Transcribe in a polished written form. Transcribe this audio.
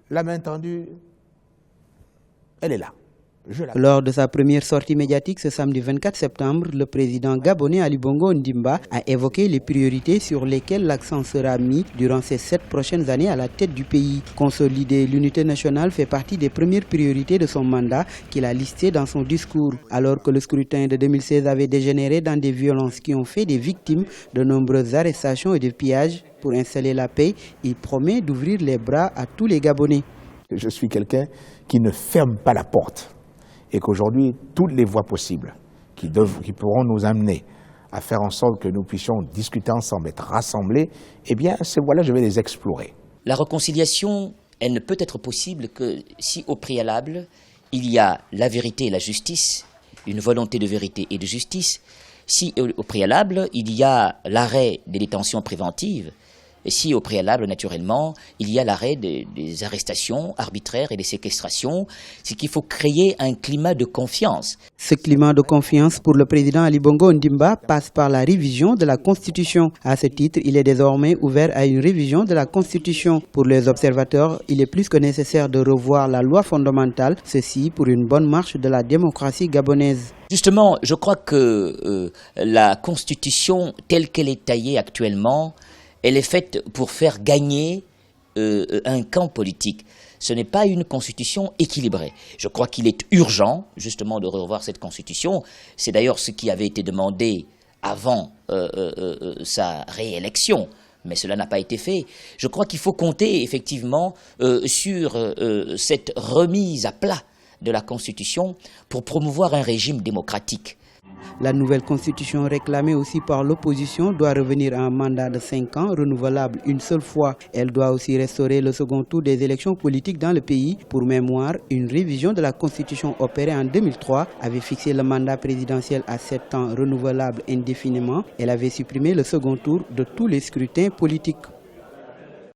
La main tendue, elle est là. Lors de sa première sortie médiatique ce samedi 24 septembre, le président gabonais Ali Bongo Ondimba a évoqué les priorités sur lesquelles l'accent sera mis durant ces 7 prochaines années à la tête du pays. Consolider l'unité nationale fait partie des premières priorités de son mandat qu'il a listées dans son discours. Alors que le scrutin de 2016 avait dégénéré dans des violences qui ont fait des victimes, de nombreuses arrestations et de pillages, pour installer la paix, il promet d'ouvrir les bras à tous les Gabonais. Je suis quelqu'un qui ne ferme pas la porte. Et qu'aujourd'hui, toutes les voies possibles qui pourront nous amener à faire en sorte que nous puissions discuter ensemble, être rassemblés, eh bien, ces voies-là, je vais les explorer. La réconciliation, elle ne peut être possible que si, au préalable, il y a la vérité et la justice, une volonté de vérité et de justice, si, au préalable, il y a l'arrêt des détentions préventives, et si, au préalable, naturellement, il y a l'arrêt des arrestations arbitraires et des séquestrations, c'est qu'il faut créer un climat de confiance. Ce climat de confiance pour le président Ali Bongo Ondimba passe par la révision de la Constitution. À ce titre, il est désormais ouvert à une révision de la Constitution. Pour les observateurs, il est plus que nécessaire de revoir la loi fondamentale, ceci pour une bonne marche de la démocratie gabonaise. Justement, je crois que la Constitution, telle qu'elle est taillée actuellement, elle est faite pour faire gagner un camp politique. Ce n'est pas une constitution équilibrée. Je crois qu'il est urgent, justement, de revoir cette constitution. C'est d'ailleurs ce qui avait été demandé avant sa réélection, mais cela n'a pas été fait. Je crois qu'il faut compter, effectivement, sur cette remise à plat de la Constitution pour promouvoir un régime démocratique. La nouvelle constitution réclamée aussi par l'opposition doit revenir à un mandat de 5 ans renouvelable une seule fois. Elle doit aussi restaurer le second tour des élections politiques dans le pays. Pour mémoire, une révision de la constitution opérée en 2003 avait fixé le mandat présidentiel à 7 ans renouvelable indéfiniment. Elle avait supprimé le second tour de tous les scrutins politiques.